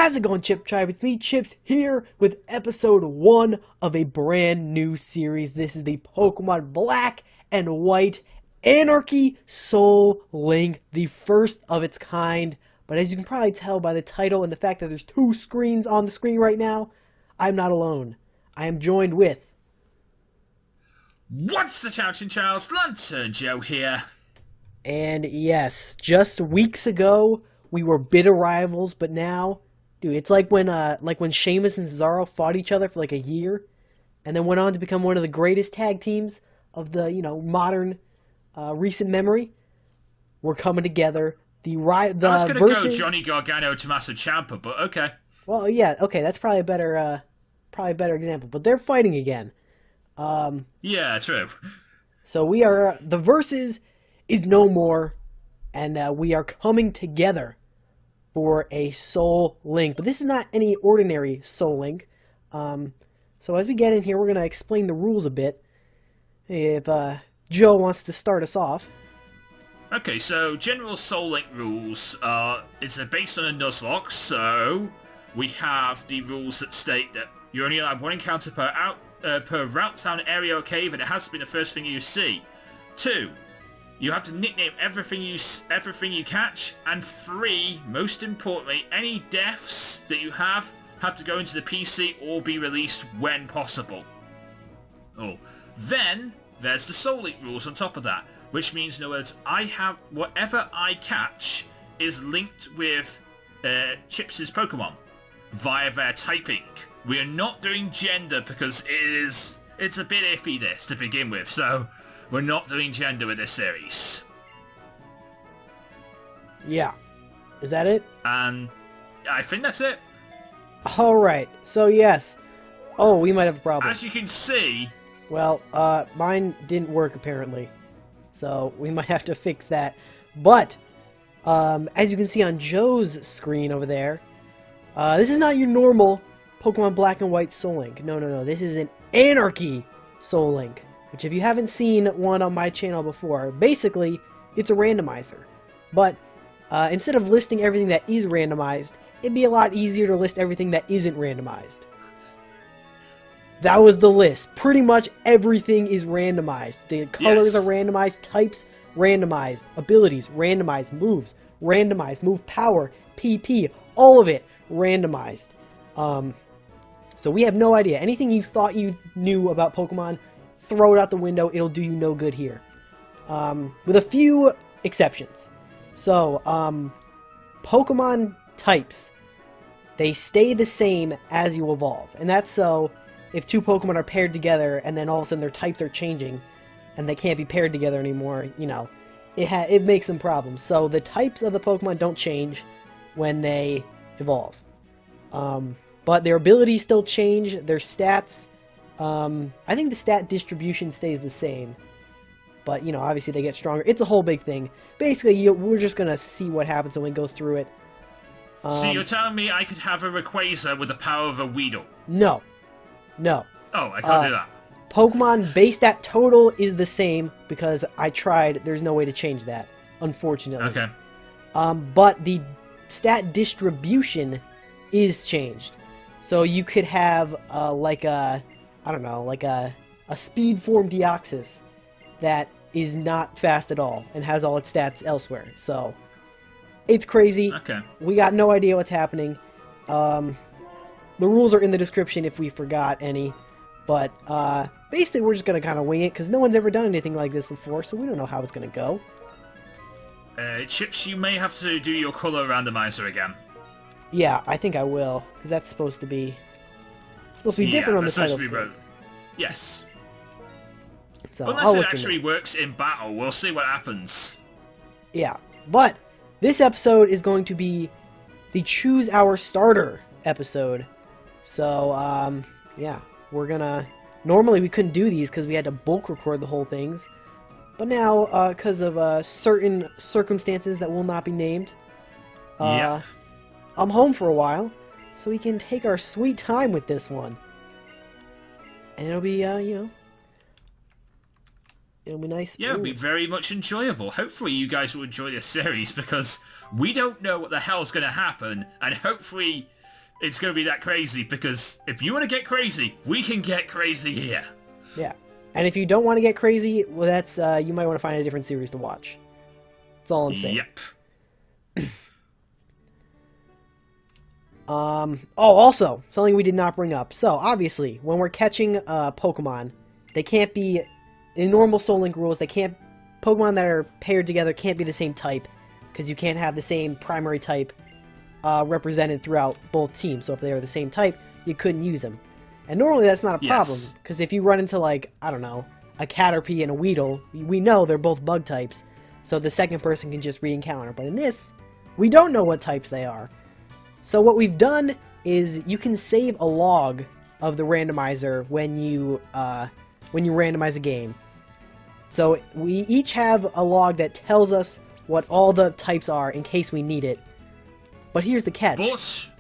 How's it going, Chiptide? It's me, Chips, here with episode 1 of a brand new series. This is the Pokemon Black and White Anarchy Soul Link, the first of its kind. But as you can probably tell by the title and the fact that there's 2 screens on the screen right now, I'm not alone. I am joined with... What's the chow, Chinchow? Lanturn Joe here. And yes, just weeks ago, we were bitter rivals, but now... Dude, it's like when Sheamus and Cesaro fought each other for like a year, and then went on to become one of the greatest tag teams of the modern recent memory. We're coming together. I was gonna go Johnny Gargano, Tommaso Ciampa, but okay. Well, yeah, okay, that's probably a better example. But they're fighting again. Yeah, true. So we are the Versus is no more, and we are coming together for a Soul Link. But this is not any ordinary Soul Link. So as we get in here, we're going to explain the rules a bit. If Joe wants to start us off. Okay, so general Soul Link rules is based on a Nuzlocke, so we have the rules that state that you're only allowed 1 encounter per route, town, area, or cave, and it has to be the first thing you see. 2, you have to nickname everything you catch, and 3, most importantly, any deaths that you have to go into the PC or be released when possible. Oh, then there's the Soul Link rules on top of that, which means, in other words, whatever I catch is linked with Chips' Pokemon via their typing. We are not doing gender because it's a bit iffy this to begin with, so we're not doing gender with this series. Yeah. Is that it? And I think that's it. Alright, so yes. Oh, we might have a problem. As you can see... Well, mine didn't work apparently. So we might have to fix that. But, as you can see on Joe's screen over there, this is not your normal Pokemon Black and White Soul Link. No. This is an Anarchy Soul Link. Which, if you haven't seen one on my channel before, basically, it's a randomizer. But, instead of listing everything that is randomized, it'd be a lot easier to list everything that isn't randomized. That was the list. Pretty much everything is randomized. The colors are randomized, types randomized, abilities randomized, moves randomized, move power, PP, all of it randomized. So we have no idea. Anything you thought you knew about Pokemon, throw it out the window. It'll do you no good here. With a few exceptions. So, Pokemon types, they stay the same as you evolve. And that's so if 2 Pokemon are paired together and then all of a sudden their types are changing and they can't be paired together anymore, it makes some problems. So the types of the Pokemon don't change when they evolve. But their abilities still change, their stats. I think the stat distribution stays the same. But, obviously they get stronger. It's a whole big thing. Basically, we're just going to see what happens when we go through it. So you're telling me I could have a Rayquaza with the power of a Weedle? No. Oh, I can't do that. Pokemon base stat total is the same because I tried. There's no way to change that, unfortunately. Okay. But the stat distribution is changed. So you could have, a speed form Deoxys that is not fast at all and has all its stats elsewhere. So, it's crazy. Okay. We got no idea what's happening. The rules are in the description if we forgot any. But, basically we're just going to kind of wing it because no one's ever done anything like this before, so we don't know how it's going to go. Chips, you may have to do your color randomizer again. Yeah, I think I will, because that's supposed to be different on the title screen. Yes. So unless it actually works in battle, we'll see what happens. Yeah, but this episode is going to be the Choose Our Starter episode. So, yeah, we're gonna... Normally we couldn't do these because we had to bulk record the whole things. But now, because of certain circumstances that will not be named, I'm home for a while, so we can take our sweet time with this one. And it'll be, it'll be nice. Yeah, it'll be very much enjoyable. Hopefully you guys will enjoy this series, because we don't know what the hell's going to happen, and hopefully it's going to be that crazy, because if you want to get crazy, we can get crazy here. Yeah. And if you don't want to get crazy, well, that's you might want to find a different series to watch. That's all I'm saying. Yep. Also, something we did not bring up. So, obviously, when we're catching Pokemon, they can't be, in normal Soul Link rules, Pokemon that are paired together can't be the same type, because you can't have the same primary type represented throughout both teams. So if they are the same type, you couldn't use them. And normally that's not a problem, because if you run into, like, I don't know, a Caterpie and a Weedle, we know they're both bug types, so the second person can just re-encounter. But in this, we don't know what types they are. So what we've done is you can save a log of the randomizer when you randomize a game. So we each have a log that tells us what all the types are in case we need it. But here's the catch. But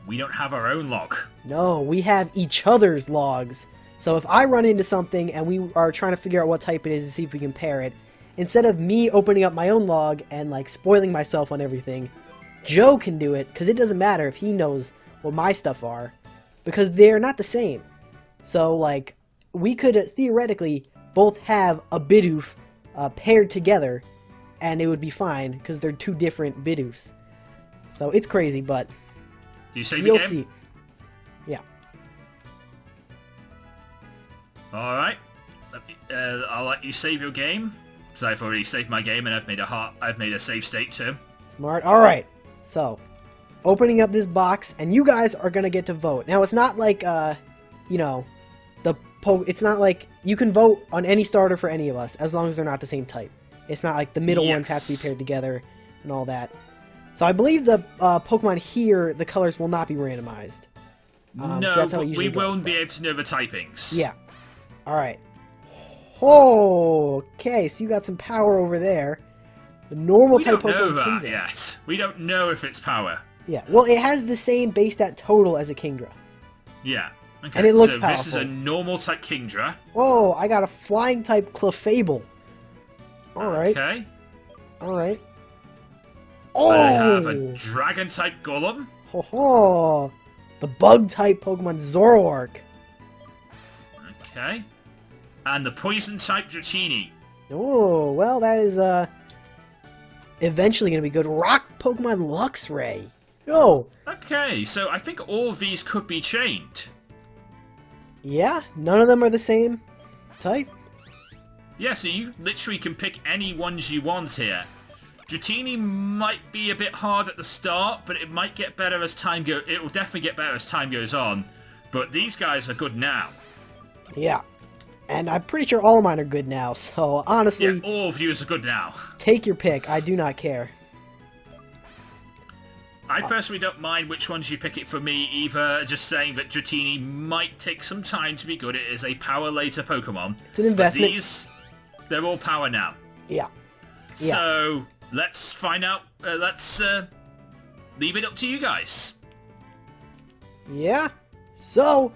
we don't have our own log. No, we have each other's logs. So if I run into something and we are trying to figure out what type it is to see if we can pair it, instead of me opening up my own log and like spoiling myself on everything, Joe can do it, because it doesn't matter if he knows what my stuff are, because they're not the same. So like, we could theoretically both have a Bidoof paired together, and it would be fine, because they're two different Bidoofs. So it's crazy, but do you save you'll the game? see. Yeah. Alright. I'll let you save your game, because I've already saved my game and I've made a save state too. Smart. Alright. So, opening up this box, and you guys are gonna get to vote. Now, it's not like, you know, it's not like you can vote on any starter for any of us, as long as they're not the same type. It's not like the middle ones have to be paired together and all that. So I believe the Pokemon here, the colors will not be randomized. No, that's how it we usually won't goes, be able to know the typings. Yeah. Alright. Oh, okay, so you got some power over there. The normal type Pokemon. We don't know that yet. We don't know if it's power. Yeah, well, it has the same base stat total as a Kingdra. Yeah. Okay, and it looks so powerful. This is a normal type Kingdra. Whoa, I got a flying type Clefable. Alright. Okay. Alright. Oh! I have a dragon type Golem. Ho ho! The bug type Pokemon Zoroark. Okay. And the poison type Dratini. Oh, well, that is eventually going to be good. Rock Pokemon Luxray. Oh. Okay, so I think all of these could be chained. Yeah, none of them are the same type. Yeah, so you literally can pick any ones you want here. Dratini might be a bit hard at the start, but it might get better as time goes. It will definitely get better as time goes on. But these guys are good now. Yeah. And I'm pretty sure all of mine are good now, so honestly... Yeah, all of yours are good now. Take your pick. I do not care. I personally don't mind which ones you pick it for me either, just saying that Dratini might take some time to be good. It is a power later Pokemon. It's an investment. But these, they're all power now. Yeah. So, let's find out, let's leave it up to you guys. Yeah. So,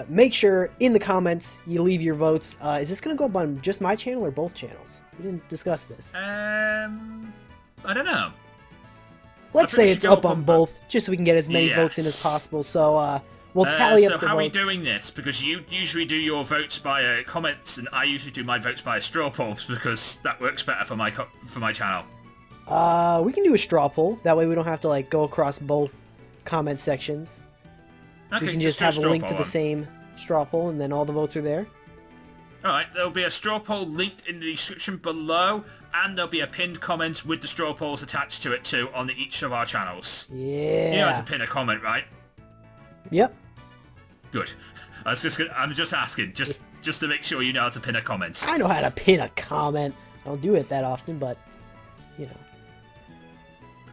make sure in the comments you leave your votes. Is this going to go up on just my channel or both channels? We didn't discuss this. I don't know. Let's say it's up on both, just so we can get as many votes in as possible. So, we'll tally up the votes. So how are we doing this? Because you usually do your votes via comments, and I usually do my votes via straw polls, because that works better for my channel. We can do a straw poll. That way we don't have to, like, go across both comment sections. Okay, we can just have a link to the same straw poll, and then all the votes are there. Alright, there'll be a straw poll linked in the description below, and there'll be a pinned comment with the straw polls attached to it too on each of our channels. Yeah. You know how to pin a comment, right? Yep. Good. I'm just asking, just to make sure you know how to pin a comment. I know how to pin a comment. I don't do it that often, but, you know.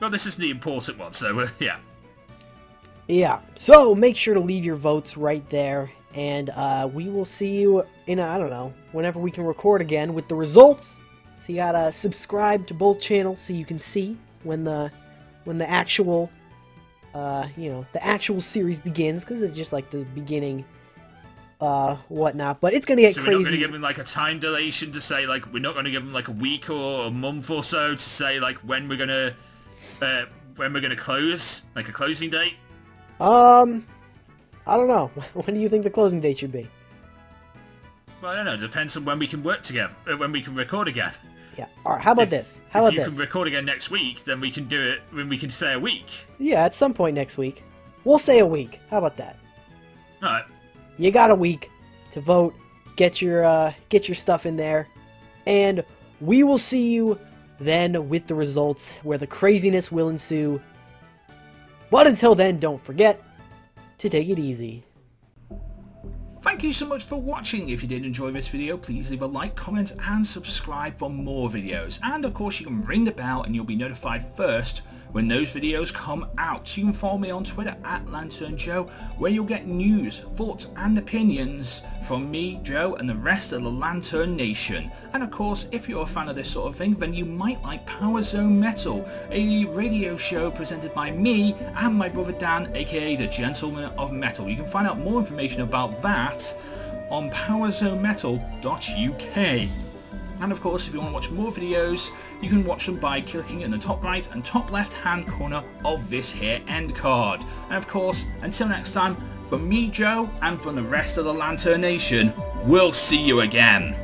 Well, this is the important one, so, yeah. Yeah, so make sure to leave your votes right there, and we will see you in, I don't know, whenever we can record again with the results. So you gotta subscribe to both channels so you can see when the actual, you know, the actual series begins, because it's just like the beginning, whatnot. But it's gonna get crazy. We're not gonna give them like a time dilation to say, like, we're not gonna give them like a week or a month or so to say like when we're gonna close, like a closing date. I don't know. When do you think the closing date should be? Well, I don't know. It depends on when we can work together, when we can record again. Yeah. All right. How about this? How if about you this? can record again next week, then we can do it when we can say a week. Yeah, at some point next week. We'll say a week. How about that? All right. You got a week to vote. Get your stuff in there, and we will see you then with the results where the craziness will ensue. But until then, don't forget to take it easy. Thank you so much for watching. If you did enjoy this video, please leave a like, comment and subscribe for more videos. And of course you can ring the bell and you'll be notified first when those videos come out. You can follow me on Twitter at Lanturn Joe, where you'll get news, thoughts and opinions from me, Joe, and the rest of the Lanturn Nation. And of course, if you're a fan of this sort of thing, then you might like Power Zone Metal, a radio show presented by me and my brother Dan, aka the Gentleman of Metal. You can find out more information about that on powerzonemetal.uk. And of course, if you want to watch more videos, you can watch them by clicking in the top right and top left hand corner of this here end card. And of course, until next time, from me, Joe, and from the rest of the Lanturn Nation, we'll see you again.